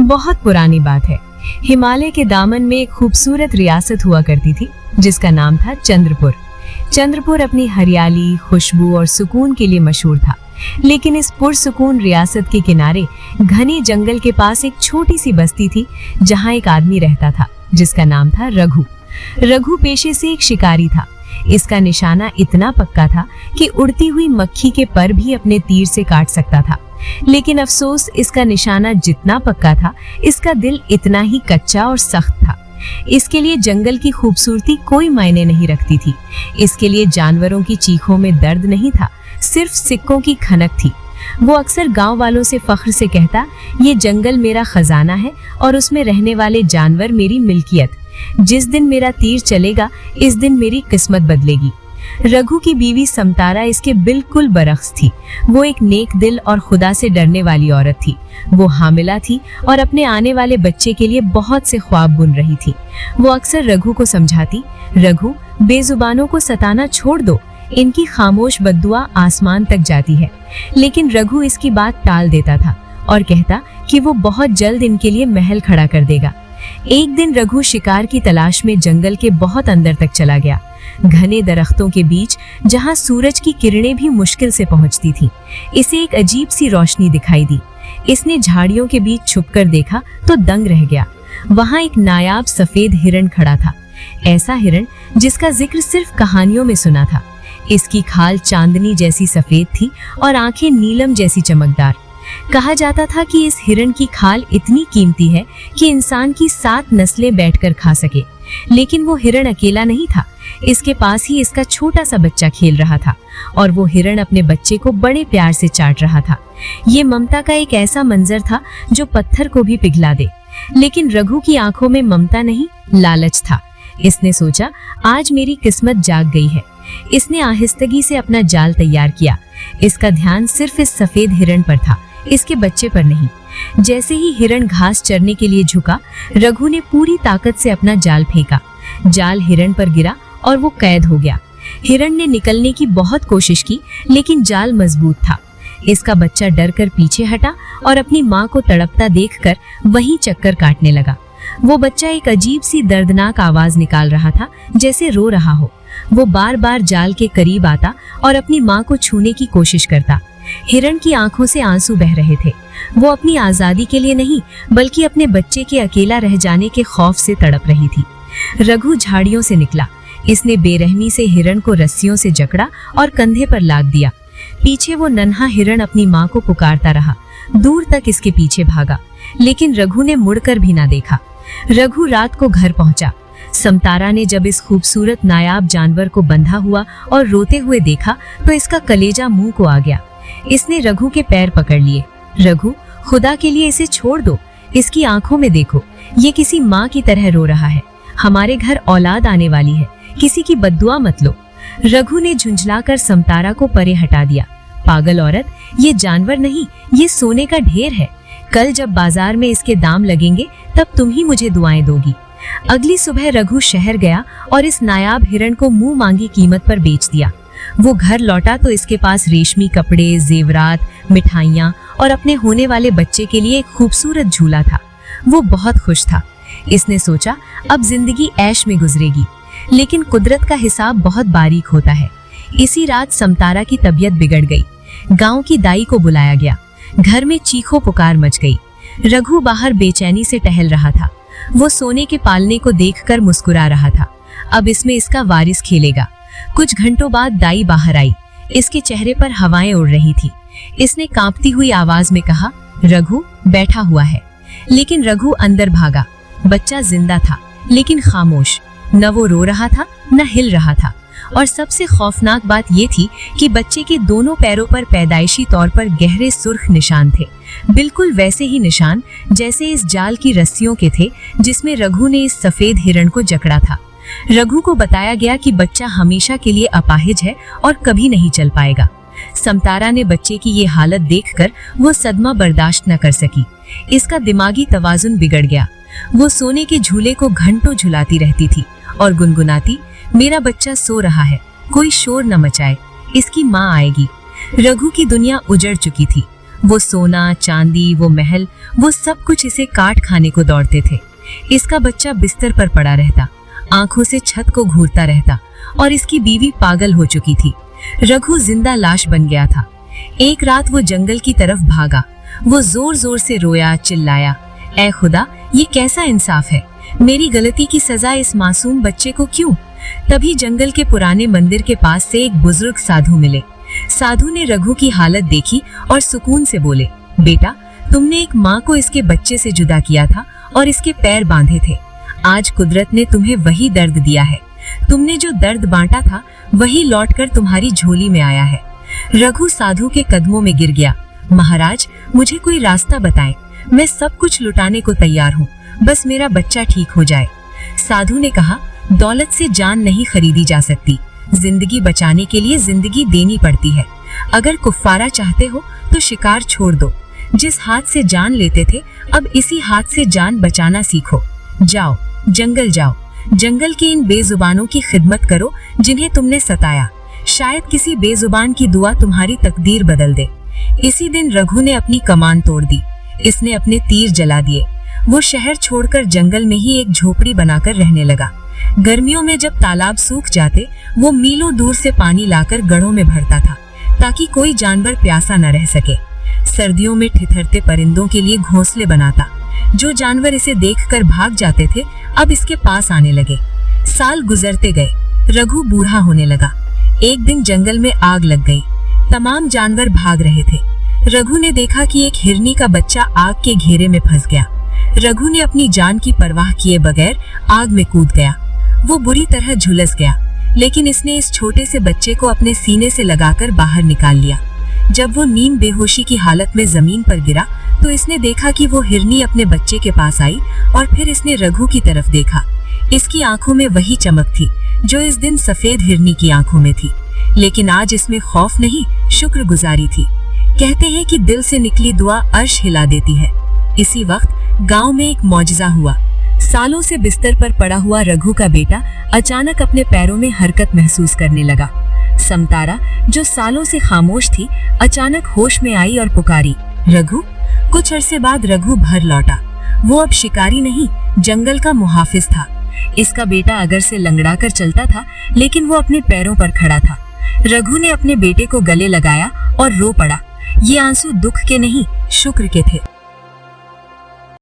बहुत पुरानी बात है। हिमालय के दामन में एक खूबसूरत रियासत हुआ करती थी जिसका नाम था चंद्रपुर। चंद्रपुर अपनी हरियाली, खुशबू और सुकून के लिए मशहूर था। लेकिन इस पुरसुकून रियासत के किनारे घने जंगल के पास एक छोटी सी बस्ती थी जहां एक आदमी रहता था जिसका नाम था रघु। रघु पेशे से एक शिकारी था। इसका निशाना इतना पक्का था कि उड़ती हुई मक्खी के पर भी अपने तीर से काट सकता था। लेकिन अफसोस, इसका निशाना जितना पक्का था, इसका दिल इतना ही कच्चा और सख्त था। इसके लिए जंगल की खूबसूरती कोई मायने नहीं रखती थी। इसके लिए जानवरों की चीखों में दर्द नहीं था, सिर्फ सिक्कों की खनक थी। वो अक्सर गांव वालों से फख्र से कहता, ये जंगल मेरा खजाना है और उसमें रहने वाले जानवर मेरी मिल्कियत। जिस दिन मेरा तीर चलेगा, इस दिन मेरी किस्मत बदलेगी। रघु की बीवी समतारा इसके बिल्कुल बरअक्स थी। वो एक नेक दिल और खुदा से डरने वाली औरत थी। वो हामिला थी और अपने आने वाले बच्चे के लिए बहुत से ख्वाब बुन रही थी। वो अक्सर रघु को समझाती, रघु, बेजुबानों को सताना छोड़ दो, इनकी खामोश बद्दुआ आसमान तक जाती है। लेकिन रघु इसकी बात टाल देता था और कहता कि वो बहुत जल्द इनके लिए महल खड़ा कर देगा। एक दिन रघु शिकार की तलाश में जंगल के बहुत अंदर तक चला गया। घने दरख्तों के बीच, जहां सूरज की किरणें भी मुश्किल से पहुंचती थीं, इसे एक अजीब सी रोशनी दिखाई दी। इसने झाड़ियों के बीच छुपकर देखा तो दंग रह गया। वहां एक नायाब सफेद हिरण खड़ा था। ऐसा हिरण जिसका जिक्र सिर्फ कहानियों में सुना था। इसकी खाल चांदनी जैसी सफेद थी और आंखें नीलम जैसी चमकदार। कहा जाता था कि इस हिरण की खाल इतनी कीमती है कि इंसान की 7 नस्लें बैठकर खा सके। लेकिन वो हिरण अकेला नहीं था। इसके पास ही इसका छोटा सा बच्चा खेल रहा था और वो हिरण अपने बच्चे को बड़े प्यार से चाट रहा था। ये ममता का एक ऐसा मंजर था जो पत्थर को भी पिघला दे। लेकिन रघु की आंखों में ममता नहीं, लालच था। इसने सोचा, आज मेरी किस्मत जाग गई है। इसने आहिस्तगी से अपना जाल तैयार किया। इसका ध्यान सिर्फ इस सफेद हिरण पर था, इसके बच्चे पर नहीं। जैसे ही हिरण घास चरने के लिए झुका, रघु ने पूरी ताकत से अपना जाल फेंका। जाल हिरण पर गिरा और वो कैद हो गया। हिरण ने निकलने की बहुत कोशिश की, लेकिन जाल मजबूत था। इसका बच्चा डरकर पीछे हटा और अपनी माँ को तड़पता देखकर वहीं चक्कर काटने लगा। वो बच्चा एक अजीब सी दर्दनाक आवाज निकाल रहा था, जैसे रो रहा हो। वो बार बार जाल के करीब आता और अपनी माँ को छूने की कोशिश करता। हिरण की आंखों से आंसू बह रहे थे। वो अपनी आजादी के लिए नहीं, बल्कि अपने बच्चे के अकेला रह जाने के खौफ से तड़प रही थी। रघु झाड़ियों से निकला। इसने बेरहमी से हिरण को रस्सियों से जकड़ा और कंधे पर लाद दिया। पीछे वो नन्हा हिरण अपनी माँ को पुकारता रहा। दूर तक इसके पीछे भागा, लेकिन रघु ने मुड़कर भी ना देखा। रघु रात को घर पहुंचा। समतारा ने जब इस खूबसूरत नायाब जानवर को बंधा हुआ और रोते हुए देखा तो इसका कलेजा मुंह को आ गया। इसने रघु के पैर पकड़ लिए। रघु, खुदा के लिए इसे छोड़ दो। इसकी आंखों में देखो, ये किसी माँ की तरह रो रहा है। हमारे घर औलाद आने वाली है, किसी की बद्दुआ मत लो। रघु ने झुंझलाकर समतारा को परे हटा दिया। पागल औरत, ये जानवर नहीं, ये सोने का ढेर है। कल जब बाजार में इसके दाम लगेंगे तब तुम ही मुझे दुआएं दोगी। अगली सुबह रघु शहर गया और इस नायाब हिरण को मुंह मांगी कीमत पर बेच दिया। वो घर लौटा तो इसके पास रेशमी कपड़े, जेवरात, मिठाइयाँ और अपने होने वाले बच्चे के लिए एक खूबसूरत झूला था। वो बहुत खुश था। इसने सोचा, अब जिंदगी ऐश में गुजरेगी। लेकिन कुदरत का हिसाब बहुत बारीक होता है। इसी रात समतारा की तबीयत बिगड़ गई। गांव की दाई को बुलाया गया। घर में चीखो पुकार मच गई। रघु बाहर बेचैनी से टहल रहा था। वो सोने के पालने को देखकर मुस्कुरा रहा था। अब इसमें इसका वारिस खेलेगा। कुछ घंटों बाद दाई बाहर आई। इसके चेहरे पर हवाएं उड़ रही थी। इसने कांपती हुई आवाज में कहा, रघु बैठा हुआ है। लेकिन रघु अंदर भागा। बच्चा जिंदा था, लेकिन खामोश। न वो रो रहा था, न हिल रहा था। और सबसे खौफनाक बात ये थी कि बच्चे के दोनों पैरों पर पैदाइशी तौर पर गहरे सुर्ख निशान थे, बिल्कुल वैसे ही निशान जैसे इस जाल की रस्सियों के थे जिसमें रघु ने इस सफेद हिरण को जकड़ा था। रघु को बताया गया कि बच्चा हमेशा के लिए अपाहिज है और कभी नहीं चल पाएगा। समतारा ने बच्चे की ये हालत देखकर वो सदमा बर्दाश्त न कर सकी। इसका दिमागी तवाजुन बिगड़ गया। वो सोने के झूले को घंटों झुलाती रहती थी और गुनगुनाती, मेरा बच्चा सो रहा है, कोई शोर न मचाए, इसकी माँ आएगी। रघु की दुनिया उजड़ चुकी थी। वो सोना चांदी, वो महल, वो सब कुछ इसे काट खाने को दौड़ते थे। इसका बच्चा बिस्तर पर पड़ा रहता, आंखों से छत को घूरता रहता, और इसकी बीवी पागल हो चुकी थी। रघु जिंदा लाश बन गया था। एक रात वो जंगल की तरफ भागा। वो जोर जोर से रोया, चिल्लाया, ऐ खुदा, ये कैसा इंसाफ है? मेरी गलती की सजा इस मासूम बच्चे को क्यों? तभी जंगल के पुराने मंदिर के पास से एक बुजुर्ग साधु मिले। साधु ने रघु की हालत देखी और सुकून से बोले, बेटा, तुमने एक माँ को इसके बच्चे से जुदा किया था और इसके पैर बांधे थे। आज कुदरत ने तुम्हें वही दर्द दिया है। तुमने जो दर्द बांटा था वही लौटकर तुम्हारी झोली में आया है। रघु साधु के कदमों में गिर गया। महाराज, मुझे कोई रास्ता बताएं। मैं सब कुछ लुटाने को तैयार हूँ, बस मेरा बच्चा ठीक हो जाए। साधु ने कहा, दौलत से जान नहीं खरीदी जा सकती। जिंदगी बचाने के लिए जिंदगी देनी पड़ती है। अगर कुफ्फारा चाहते हो तो शिकार छोड़ दो। जिस हाथ से जान लेते थे, अब इसी हाथ से जान बचाना सीखो। जाओ, जंगल जाओ। जंगल के इन बेजुबानों की खिदमत करो जिन्हें तुमने सताया। शायद किसी बेजुबान की दुआ तुम्हारी तकदीर बदल दे। इसी दिन रघु ने अपनी कमान तोड़ दी। इसने अपने तीर जला दिए। वो शहर छोड़कर जंगल में ही एक झोपड़ी बनाकर रहने लगा। गर्मियों में जब तालाब सूख जाते, वो मीलों दूर से पानी लाकर गढ़ों में भरता था ताकि कोई जानवर प्यासा न रह सके। सर्दियों में ठिठुरते परिंदों के लिए घोंसले बनाता। जो जानवर इसे देखकर भाग जाते थे, अब इसके पास आने लगे। साल गुजरते गए। रघु बूढ़ा होने लगा। एक दिन जंगल में आग लग गई। तमाम जानवर भाग रहे थे। रघु ने देखा कि एक हिरनी का बच्चा आग के घेरे में फंस गया। रघु ने अपनी जान की परवाह किए बगैर आग में कूद गया। वो बुरी तरह झुलस गया, लेकिन इसने इस छोटे से बच्चे को अपने सीने से लगाकर बाहर निकाल लिया। जब वो नींद बेहोशी की हालत में जमीन पर गिरा तो इसने देखा कि वो हिरनी अपने बच्चे के पास आई और फिर इसने रघु की तरफ देखा। इसकी आंखों में वही चमक थी जो इस दिन सफेद हिरनी की आंखों में थी, लेकिन आज इसमें खौफ नहीं, शुक्रगुजारी थी। कहते हैं कि दिल से निकली दुआ अर्श हिला देती है। इसी वक्त गांव में एक मौजज़ा हुआ। सालों से बिस्तर पर पड़ा हुआ रघु का बेटा अचानक अपने पैरों में हरकत महसूस करने लगा। समतारा, जो सालों से खामोश थी, अचानक होश में आई और पुकारी, रघु। कुछ अरसे बाद रघु भर लौटा। वो अब शिकारी नहीं, जंगल का मुहाफिज था। इसका बेटा अगर से लंगड़ा कर चलता था, लेकिन वो अपने पैरों पर खड़ा था। रघु ने अपने बेटे को गले लगाया और रो पड़ा। ये आंसू दुख के नहीं, शुक्र के थे।